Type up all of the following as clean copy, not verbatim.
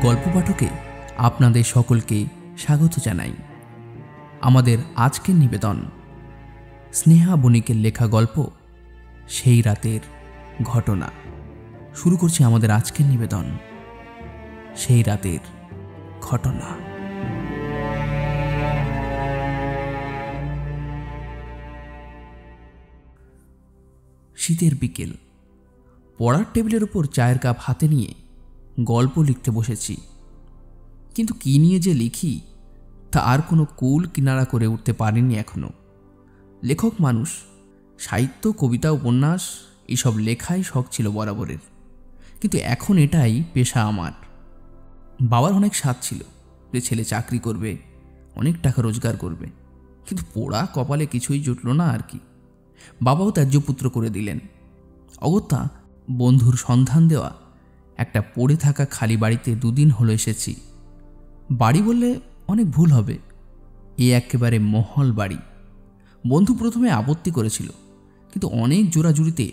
গল্প পাঠকে আপনাদের সকলকে স্বাগত জানাই। আমাদের আজকের নিবেদন স্নেহা বণিকের লেখা গল্প সেই রাতের ঘটনা। শুরু করছি আমাদের আজকের নিবেদন সেই রাতের ঘটনা। শীতের বিকেল, পড়ার টেবিলের উপর চায়ের কাপ হাতে নিয়ে গল্প লিখতে বসেছি। কিন্তু কী নিয়ে যে লিখি তা আর কোনো কুল কিনারা করে উঠতে পারিনি এখনো। লেখক মানুষ, সাহিত্য, কবিতা, উপন্যাস এইসব লেখাই শখ ছিল বরাবরের, কিন্তু এখন এটাই পেশা আমার। বাবার অনেক স্বাদ ছিল যে ছেলে চাকরি করবে, অনেক টাকা রোজগার করবে, কিন্তু পোড়া কপালে কিছুই জুটল না আর কি। বাবাও ত্যায্যপুত্র করে দিলেন। অগত্যা বন্ধুর সন্ধান দেওয়া একটা পড়ে থাকা খালি বাড়িতে দুদিন হলো এসেছি। বাড়ি বললে অনেক ভুল হবে, এ একেবারে মহল বাড়ি। বন্ধু প্রথমে আপত্তি করেছিল, কিন্তু অনেক জোরাজুরিতে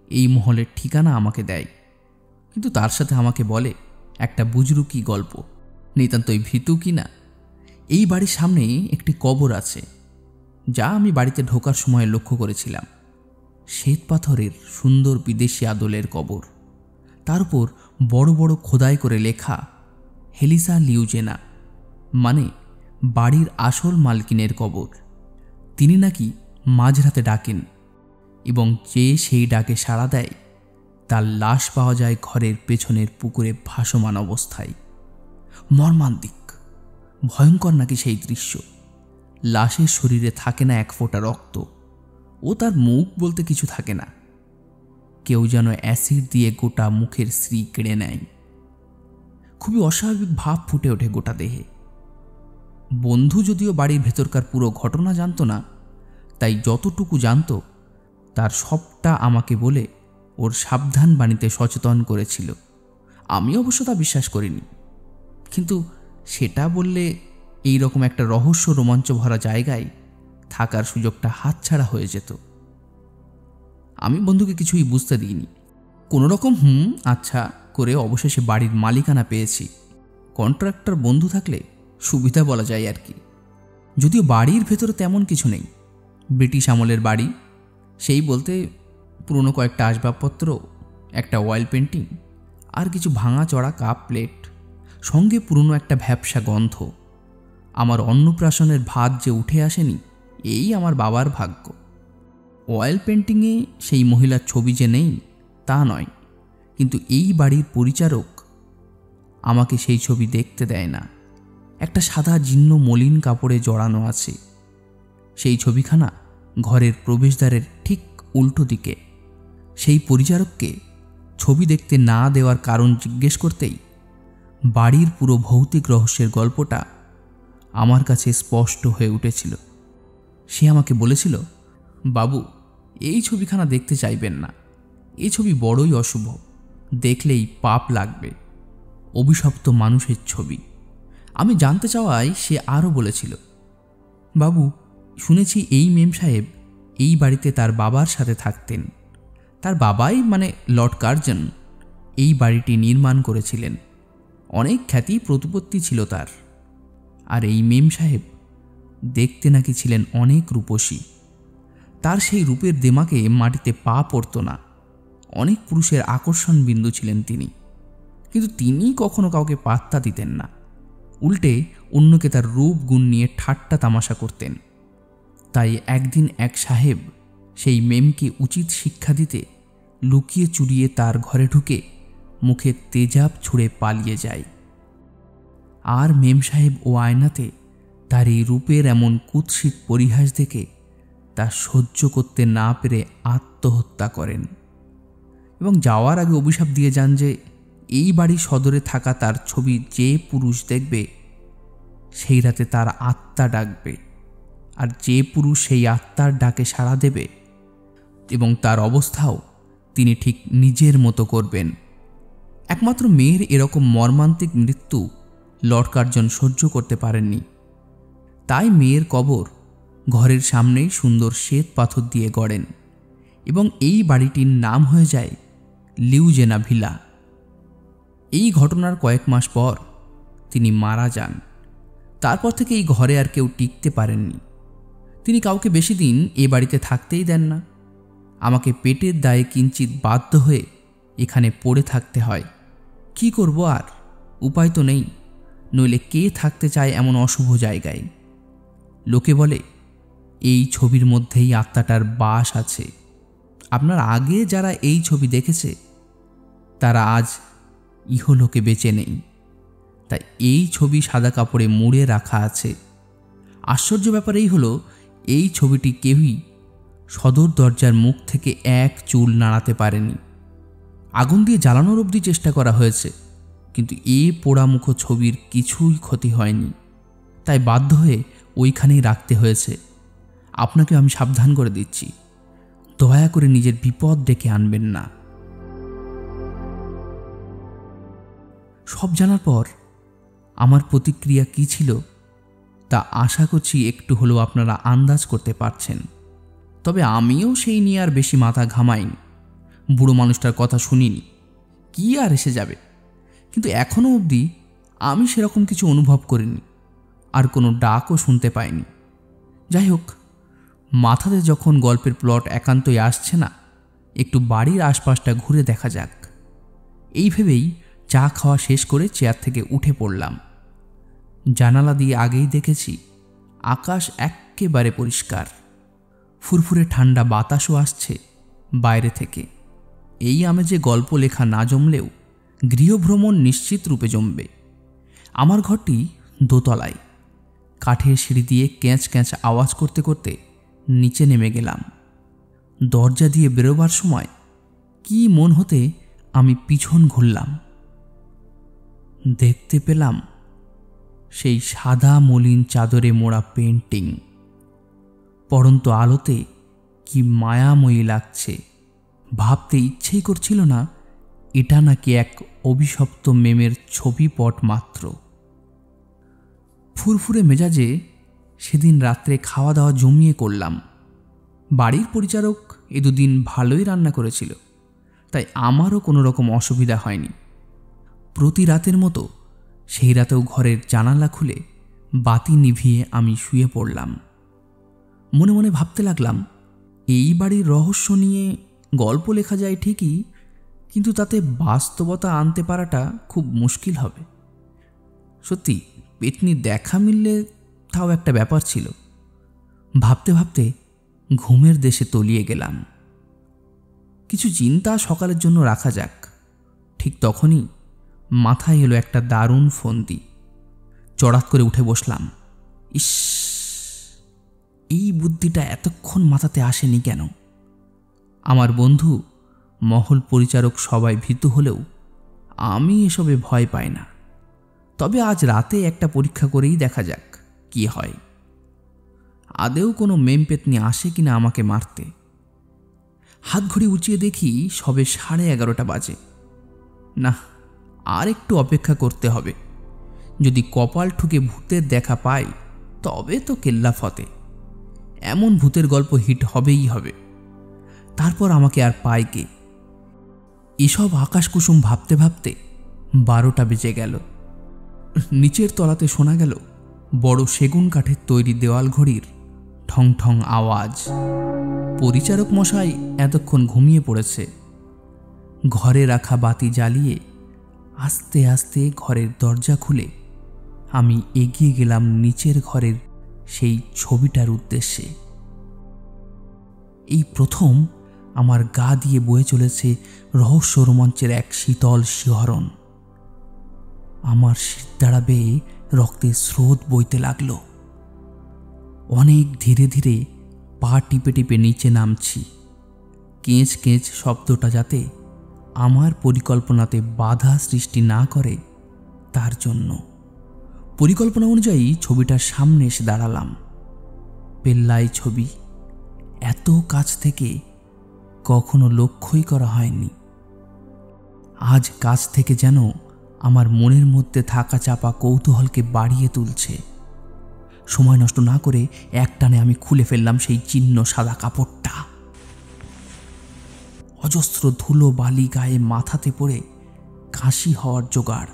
এই মহলের ঠিকানা আমাকে দেয়। কিন্তু তার সাথে আমাকে বলে একটা বুজরুকি গল্প, নিতান্তই ভীতু কি না। এই বাড়ির সামনেই একটি কবর আছে, যা আমি বাড়িতে ঢোকার সময় লক্ষ্য করেছিলাম। শ্বেত পাথরের সুন্দর বিদেশি আদলের কবর, তার উপর বড় বড় খোদাই করে লেখা হেলিসা লিউজেনা, মানে বাড়ির আসল মালকিনের কবর। তিনি নাকি মাঝরাতে ডাকেন এবং যে সেই ডাকে সাড়া দেয় তার লাশ পাওয়া যায় ঘরের পেছনের পুকুরে ভাসমান অবস্থায়। মর্মান্তিক, ভয়ঙ্কর নাকি সেই দৃশ্য। লাশের শরীরে থাকে না এক ফোঁটা রক্ত, ও তার মুখ বলতে কিছু থাকে না। কেউ যেন অ্যাসিড দিয়ে গোটা মুখের শ্রী কেড়ে নেয়। খুবই অস্বাভাবিক ভাব ফুটে ওঠে গোটা দেহে। বন্ধু যদিও বাড়ির ভেতরকার পুরো ঘটনা জানত না, তাই যতটুকু জানত তার সবটা আমাকে বলে ওর সাবধান বাণীতে সচেতন করেছিল। আমি অবশ্য তা বিশ্বাস করিনি, কিন্তু সেটা বললে এই রকম একটা রহস্য রোমাঞ্চ ভরা জায়গায় থাকার সুযোগটা হাতছাড়া হয়ে যেত। আমি বন্ধুকে কিছুই বুঝতে দিইনি। কোনো রকম আচ্ছা করে অবশেষে বাড়ির মালিকানা পেয়েছি। কন্ট্রাক্টর বন্ধু থাকলে সুবিধা বলা যায় আর কি। যদিও বাড়ির ভেতরে তেমন কিছু নেই, ব্রিটিশ আমলের বাড়ি, সেই বলতে পুরনো কয়েকটা আসবাবপত্র, একটা অয়েল পেন্টিং, আর কিছু ভাঙা চড়া কাপ প্লেট, সঙ্গে পুরনো একটা ভ্যাপসা গন্ধ। আমার অন্নপ্রাশনের ভাত যে উঠে আসেনি, এই আমার বাবার ভাগ্য। অয়েল পেন্টিংয়ে সেই মহিলার ছবি যে নেই তা নয়, কিন্তু এই বাড়ির পরিচারক আমাকে সেই ছবি দেখতে দেয় না। একটা সাদা জীর্ণ মলিন কাপড়ে জড়ানো আছে। সেই ছবিখানা ঘরের প্রবেশদ্বারের ঠিক উল্টো দিকে। সেই পরিচারককে ছবি দেখতে না দেওয়ার কারণ জিজ্ঞেস করতেই বাড়ির পুরো ভৌতিক রহস্যের গল্পটা আমার কাছে স্পষ্ট হয়ে উঠেছিল। সে আমাকে বলেছিল, বাবু, এই ছবিখানা দেখতে চাইবেন না, এই ছবি বড়ই অশুভ, দেখলেই পাপ লাগবে, অভিশপ্ত মানুষের ছবি। আমি জানতে চাওয়ায় সে আরও বলেছিল, বাবু, শুনেছি এই মেম সাহেব এই বাড়িতে তার বাবার সাথে থাকতেন। তার বাবাই মানে লর্ড কার্জন এই বাড়িটি নির্মাণ করেছিলেন। অনেক খ্যাতি প্রতিপত্তি ছিল তার। আর এই মেম সাহেব দেখতে নাকি ছিলেন অনেক রূপসী। তার সেই রূপের দেমাকে মাটিতে পা পড়ত না। অনেক পুরুষের আকর্ষণ বিন্দু ছিলেন তিনি, কিন্তু তিনি কখনো কাউকে পাত্তা দিতেন না। উল্টে অন্যকে তার রূপ গুণ নিয়ে ঠাট্টা তামাশা করতেন। তাই একদিন এক সাহেব সেই মেমকে উচিত শিক্ষা দিতে লুকিয়ে চুরিয়ে তার ঘরে ঢুকে মুখে তেজাব ছুঁড়ে পালিয়ে যায়। আর মেম সাহেব ও আয়নাতে তার এই রূপের এমন কুৎসিত পরিহাস দেখে তা সহ্য করতে না পেরে আত্মহত্যা করেন এবং যাওয়ার আগে অভিশাপ দিয়ে যান যে এই বাড়ি সদরে থাকা তার ছবি যে পুরুষ দেখবে সেই রাতে তার আত্মা ডাকবে, আর যে পুরুষ সেই আত্মার ডাকে সাড়া দেবে এবং তার অবস্থাও তিনি ঠিক নিজের মতো করবেন। একমাত্র মেয়ের এরকম মর্মান্তিক মৃত্যু লর্ড কার্জন সহ্য করতে পারেননি। তাই মেয়ের কবর ঘরের সামনেই সুন্দর শ্বেত পাথর দিয়ে গড়েন এবং এই বাড়িটির নাম হয়ে যায় লিউজেনা ভিলা। এই ঘটনার কয়েক মাস পর তিনি মারা যান। তারপর থেকে এই ঘরে আর কেউ টিকতে পারেননি। তিনি কাউকে বেশি দিন এ বাড়িতে থাকতেই দেন না। আমাকে পেটের দায়ে কিঞ্চিত বাধ্য হয়ে এখানে পড়ে থাকতে হয়। কি করব আর, উপায় তো নেই, নইলে কে থাকতে চায় এমন অশুভ জায়গায়। লোকে বলে এই ছবির মধ্যেই আত্মাটার বাস আছে। আপনার আগে যারা এই ছবি দেখেছে তারা আজ ইহলোকে বেঁচে নেই, তাই এই ছবি সাদা কাপড়ে মুড়ে রাখা আছে। আশ্চর্য ব্যাপার এই হলো, এই ছবিটি কেউই সদর দরজার মুখ থেকে এক চুল নাড়াতে পারেনি। আগুন দিয়ে জ্বালানোর অবধি চেষ্টা করা হয়েছে, কিন্তু এ পোড়ামুখো ছবির কিছুই ক্ষতি হয়নি। তাই বাধ্য হয়ে ওইখানেই রাখতে হয়েছে। আপনাকে আমি সাবধান করে দিচ্ছি, দয়া করে নিজের বিপদ ডেকে আনবেন না। সব জানার পর আমার প্রতিক্রিয়া কী ছিল তা আশা করছি একটু হলেও আপনারা আন্দাজ করতে পারছেন। তবে আমিও সেই নিয়ে আর বেশি মাথা ঘামাইনি। বুড়ো মানুষটার কথা শুনিনি, কি আর এসে যাবে। কিন্তু এখনও অবধি আমি সেরকম কিছু অনুভব করিনি, আর কোনো ডাকও শুনতে পাইনি। যাই হোক, মাথাতে যখন গল্পের প্লট একান্তই আসছে না, একটু বাড়ির আশপাশটা ঘুরে দেখা যাক, এই ভেবেই চা খাওয়া শেষ করে চেয়ার থেকে উঠে পড়লাম। জানালা দিয়ে আগেই দেখেছি আকাশ এক্কেবারে পরিষ্কার, ফুরফুরে ঠান্ডা বাতাসও আসছে বাইরে থেকে। এই আমেজে গল্প লেখা না জমলেও গৃহভ্রমণ নিশ্চিত রূপে জমবে। আমার ঘরটি দোতলায়। কাঠের সিঁড়ি দিয়ে ক্যাঁচ ক্যাঁচ আওয়াজ করতে করতে নিচে নেমে গেলাম। দরজা দিয়ে বেরোবার সময় কি মন হতে আমি পিছন ঘুরলাম। দেখতে পেলাম সেই সাদা মলিন চাদরে মোড়া পেন্টিং। পড়ন্ত আলোতে কি মায়াময়ী লাগছে। ভাবতে ইচ্ছেই করছিল না এটা নাকি এক অভিশপ্ত মেমের ছবিপট মাত্র। ফুরফুরে মেজাজে সেদিন রাত্রে খাওয়া দাওয়া জমিয়ে করলাম। বাড়ির পরিচারক এ দুদিন ভালোই রান্না করেছিল, তাই আমারও কোনো রকম অসুবিধা হয়নি। প্রতি রাতের মতো সেই রাতেও ঘরের জানালা খুলে বাতি নিভিয়ে আমি শুয়ে পড়লাম। মনে মনে ভাবতে লাগলাম, এই বাড়ির রহস্য নিয়ে গল্প লেখা যায় ঠিকই, কিন্তু তাতে বাস্তবতা আনতে পারাটা খুব মুশকিল হবে। সত্যি পেতনির দেখা মিললে তাও একটা ব্যাপার ছিল। ভাবতে ভাবতে ঘুমের দেশে তলিয়ে গেলাম। কিছু চিন্তা সকালের জন্য রাখা যাক। ঠিক তখনই মাথায় এলো একটা দারুণ ফন্দি। চড়াৎ করে উঠে বসলাম। ইস, এই বুদ্ধিটা এতক্ষণ মাথাতে আসেনি কেন? আমার বন্ধু, মহল পরিচারক সবাই ভীতু হলেও আমি এসবে ভয় পাই না। তবে আজ রাতে একটা পরীক্ষা করেই দেখা যাক কি হয়। আদেও কোনো মেম পেতনি আসে কিনা আমাকে মারতে। হাত ঘড়ি উঁচিয়ে দেখি সবে 11:30 বাজে। না, আর একটু অপেক্ষা করতে হবে। যদি কপাল ঠুকে ভূতের দেখা পাই তবে তো কেল্লা ফতে। এমন ভূতের গল্প হিট হবেই হবে। তারপর আমাকে আর পায় কে? এসব আকাশকুসুম ভাবতে ভাবতে 12টা বেজে গেল। নিচের তলাতে শোনা গেল বড় সেগুন কাঠের তৈরি দেওয়াল ঘড়ির ঠং ঠং আওয়াজ। পরিচারক মশাই এতক্ষণ ঘুমিয়ে পড়েছে। ঘরে রাখা বাতি জ্বালিয়ে আস্তে আস্তে ঘরের দরজা খুলে আমি এগিয়ে গেলাম নিচের ঘরের সেই ছবিটার উদ্দেশ্যে। এই প্রথম আমার গা দিয়ে বয়ে চলেছে রহস্য রোমাঞ্চের এক শীতল শিহরণ। আমার শিরদাঁড়া বেয়ে রক্তের স্রোত বইতে লাগল। অনেক ধীরে ধীরে পা টিপে টিপে নিচে নামছি, কেঁচ কেঁচ শব্দটা যাতে আমার পরিকল্পনাতে বাধা সৃষ্টি না করে তার জন্য। পরিকল্পনা অনুযায়ী ছবিটার সামনে এসে দাঁড়ালাম। পেল্লাই ছবি, এত কাছ থেকে কখনো লক্ষ্যই করা হয়নি। আজ কাছ থেকে যেন আমার মনের মধ্যে থাকা চাপা কৌতূহলকে বাড়িয়ে তুলছে। সময় নষ্ট না করে একটানে আমি খুলে ফেললাম সেই চিহ্ন সাদা কাপড়টা। অজস্র ধুলো বালি গায়ে মাথাতে পড়ে কাশি হওয়ার জোগাড়।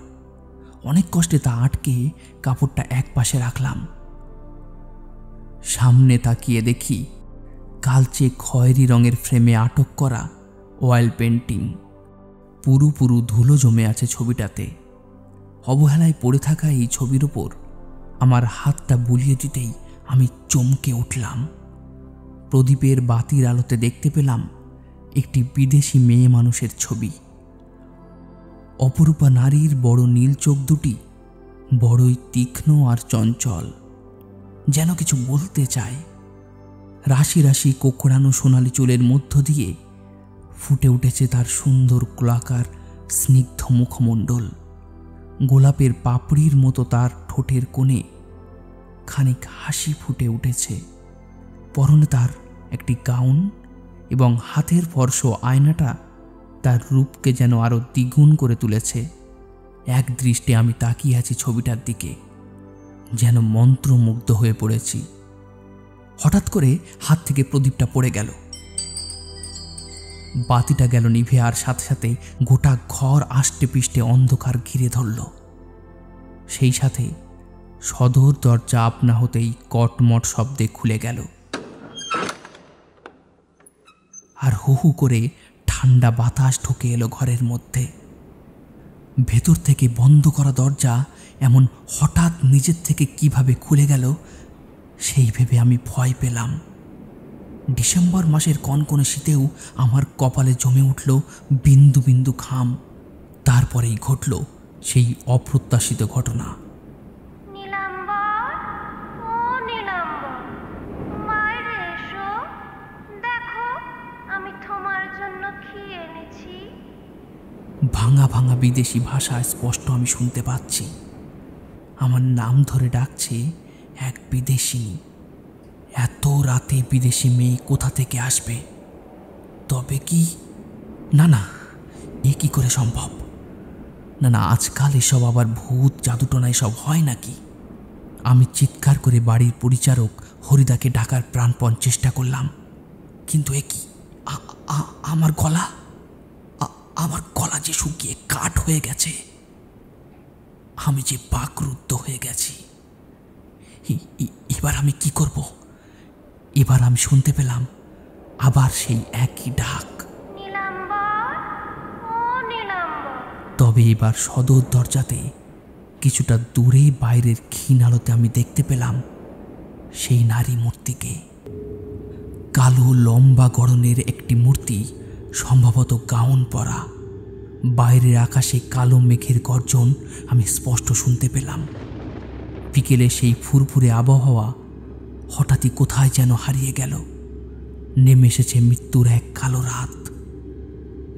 অনেক কষ্টে তা আটকে কাপড়টা এক পাশে রাখলাম। সামনে তাকিয়ে দেখি কালচে খয়েরি রঙের ফ্রেমে আটক করা অয়েল পেন্টিং। পুরু পুরু ধুলো জমে আছে ছবিটাতে। অবহেলায় পড়ে থাকা এই ছবির ওপর আমার হাতটা বুলিয়ে দিতেই আমি চমকে উঠলাম। প্রদীপের বাতির আলোতে দেখতে পেলাম একটি বিদেশি মেয়ে মানুষের ছবি। অপরূপা নারীর বড় নীল চোখ দুটি বড়ই তীক্ষ্ণ আর চঞ্চল, যেন কিছু বলতে চায়। রাশি রাশি কোকড়ানো সোনালি চুলের মধ্য দিয়ে ফুটে উঠেছে তার সুন্দর গোলাকার স্নিগ্ধ মুখমণ্ডল। গোলাপের পাপড়ির মতো তার ঠোঁটের কোণে খানিক হাসি ফুটে উঠেছে। পরনে তার একটি গাউন এবং হাতের ফর্স আয়নাটা তার রূপকে যেন আরো দ্বিগুণ করে তুলেছে। এক দৃষ্টে আমি তাকিয়ে আছি ছবিটার দিকে, যেন মন্ত্রমুগ্ধ হয়ে পড়েছি। হঠাৎ করে হাত থেকে প্রদীপটা পড়ে গেল। বাতিটা গেল নিভে, আর সাথে সাথে গোটা ঘর আষ্টে পিষ্টে অন্ধকার ঘিরে ধরল। সেই সাথে সদর দরজা আপনা হতেই কটমট শব্দে খুলে গেল, আর হু হু করে ঠান্ডা বাতাস ঢুকে এলো ঘরের মধ্যে। ভেতর থেকে বন্ধ করা দরজা এমন হঠাৎ নিজের থেকে কিভাবে খুলে গেল সেই ভেবে আমি ভয় পেলাম। ডিসেম্বর মাসের কনকনে শীতেও আমার কপালে জমে উঠল বিন্দু বিন্দু ঘাম। তারপরেই ঘটল সেই অপ্রত্যাশিত ঘটনা। ভাঙা ভাঙা বিদেশি ভাষায় স্পষ্ট আমি শুনতে পাচ্ছি। আমার নাম ধরে ডাকছে এক বিদেশিনী। এত রাতে বিদেশি মেয়ে কোথা থেকে আসবে? তবে কি না না, এ কি করে সম্ভব? না না, আজকাল এসব আবার ভূত জাদুটনা এসব হয় নাকি? আমি চিৎকার করে বাড়ির পরিচারক হরিদাকে ডাকার প্রাণপণ চেষ্টা করলাম, কিন্তু এ কি, আমার গলা যে শুকিয়ে কাঠ হয়ে গেছে। আমি যে বাকরুদ্ধ হয়ে গেছি। এবার আমি কি করব? এবার আমি শুনতে পেলাম আবার সেই একই ডাক। তবে এবার সদর দরজাতে কিছুটা দূরে বাইরের ক্ষীণ আলোতে আমি দেখতে পেলাম সেই নারী মূর্তিকে। কালো লম্বা গড়নের একটি মূর্তি, সম্ভবত গাউন পরা। বাইরের আকাশে কালো মেঘের গর্জন আমি স্পষ্ট শুনতে পেলাম। বিকেলে সেই ফুরফুরে আবহাওয়া হঠাৎই কোথায় যেন হারিয়ে গেল। নেমে এসেছে মৃত্যুর এক কালো রাত।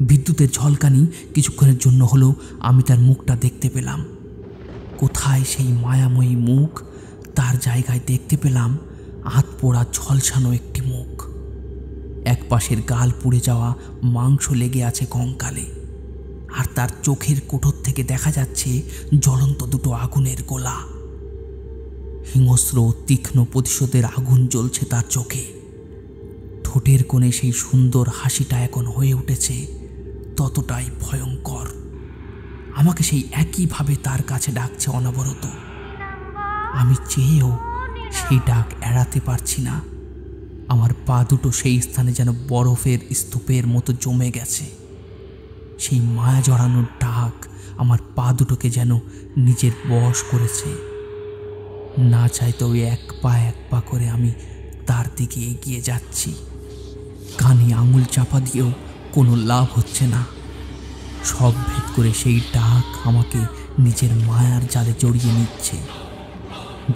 বিদ্যুতের ঝলকানি কিছুক্ষণের জন্য হলেও আমি তার মুখটা দেখতে পেলাম। কোথায় সেই মায়াময়ী মুখ? তার জায়গায় দেখতে পেলাম আধ পোড়া ঝলসানো একটি মুখ। এক পাশের গাল পুড়ে যাওয়া মাংস লেগে আছে কঙ্কালে, আর তার চোখের কোঠর থেকে দেখা যাচ্ছে জ্বলন্ত দুটো আগুনের গোলা। হিংস্র তীক্ষ্ণ প্রতিশোধের আগুন জ্বলছে তার চোখে। ঠোঁটের কোণে সেই সুন্দর হাসিটা এখন হয়ে উঠেছে ততটাই ভয়ঙ্কর। আমাকে সেই একইভাবে তার কাছে ডাকছে অনবরত। আমি চেয়েও সেই ডাক এড়াতে পারছি না। আমার পা দুটো সেই স্থানে যেন বরফের স্তূপের মতো জমে গেছে। সেই মায়া জড়ানোর ডাক আমার পা দুটোকে যেন নিজের বশ করেছে। না চাইতেও এক পা করে আমি তার দিকে এগিয়ে যাচ্ছি। কানে আঙুল চাপা দিয়েও কোনো লাভ হচ্ছে না। সব ভেদ করে সেই ডাক আমাকে নিজের মায়ার জালে জড়িয়ে নিচ্ছে,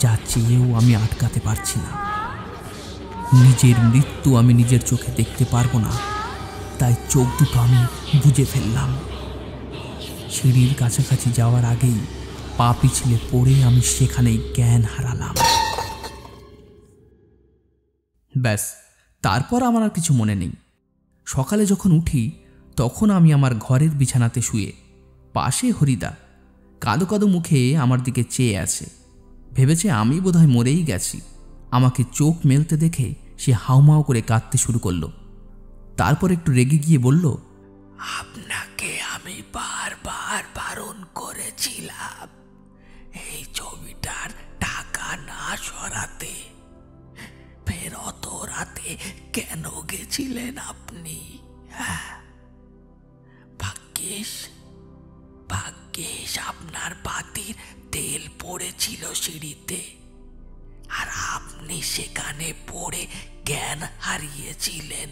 যা চেয়েও আমি আটকাতে পারছি না। নিজের মৃত্যু আমি নিজের চোখে দেখতে পারবো না, তাই চোখ দুটো আমি বুজে ফেললাম। সিঁড়ির কাছাকাছি যাওয়ার আগেই পা পিছলে পড়ে আমি সেখানেই জ্ঞান হারালাম। ব্যাস, তারপর আমার আর কিছু মনে নেই। সকালে যখন উঠি তখন আমি আমার ঘরের বিছানাতে শুয়ে, পাশে হরিদা কাদো কাদো মুখে আমার দিকে চেয়ে আছে। ভেবেছে আমি বোধহয় মরেই গেছি। আমাকে চোখ মেলতে দেখে সে হাউমাউ করে কাঁদতে শুরু করলো। তারপর একটু রেগে গিয়ে বলল, আপনাকে আমি বারবার বারণ করেছিলাম বারে কেন গেছিলেন আপনি? ভাগ্যিস ভাগ্যিস আপনার বাতির তেল পড়েছিল সিঁড়িতে, আর আপনি সেখানে পড়ে জ্ঞান হারিয়েছিলেন।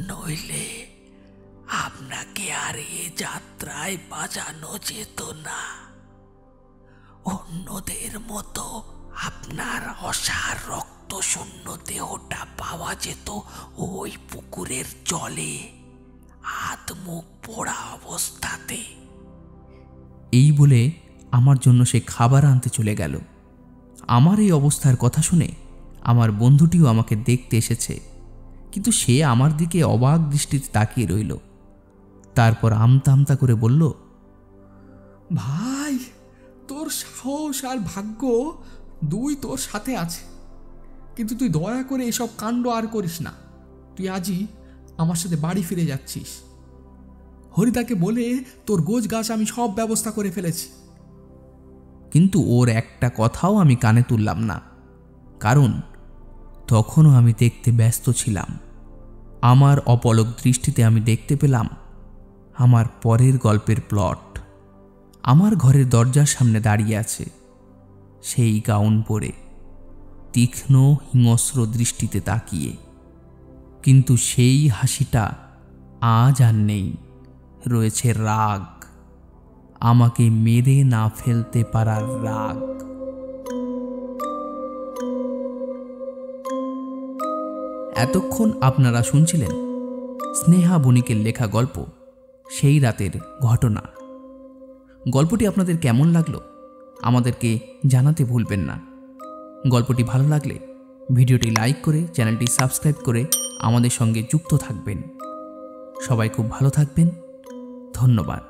নইলে আপনাকে আর এ যাত্রায় বাঁচানো যেত না। অন্যদের মতো আপনার অসার রক্ত শূন্য দেহটা পাওয়া যেত ওই পুকুরের জলে, হাত মুখ পোড়া অবস্থাতে। এই বলে আমার জন্য সে খাবার আনতে চলে গেল। আমার এই অবস্থার কথা শুনে আমার বন্ধুটিও আমাকে দেখতে এসেছে, কিন্তু সে আমার দিকে অবাক দৃষ্টিতে তাকিয়ে রইল। তারপর আমতা আমতা করে বলল, ভাই, তোর সাহস আর ভাগ্য দুই তোর সাথে আছে, কিন্তু তুই দয়া করে এসব কাণ্ড আর করিস না। তুই আজই আমার সাথে বাড়ি ফিরে যাচ্ছিস। হরিদাকে বলে তোর গোছ গাছ আমি সব ব্যবস্থা করে ফেলেছি। কিন্তু ওর একটা কথাও আমি কানে তুললাম না, কারণ তখনও আমি দেখতে ব্যস্ত ছিলাম। আমার অপলক দৃষ্টিতে আমি দেখতে পেলাম আমার পরের গল্পের প্লট। আমার ঘরের দরজার সামনে দাঁড়িয়ে আছে সেই গাউন পরে, তীক্ষ্ণ হিংস্র দৃষ্টিতে তাকিয়ে। কিন্তু সেই হাসিটা আজ আর নেই, রয়েছে রাগ, আমাকে মেরে না ফেলতে পারার রাগ। এতক্ষণ আপনারা শুনছিলেন স্নেহা বণিকের লেখা গল্প সেই রাতের ঘটনা। গল্পটি আপনাদের কেমন লাগলো আমাদেরকে জানাতে ভুলবেন না। গল্পটি ভালো লাগলে ভিডিওটি লাইক করে চ্যানেলটি সাবস্ক্রাইব করে আমাদের সঙ্গে যুক্ত থাকবেন। সবাই খুব ভালো থাকবেন। ধন্যবাদ।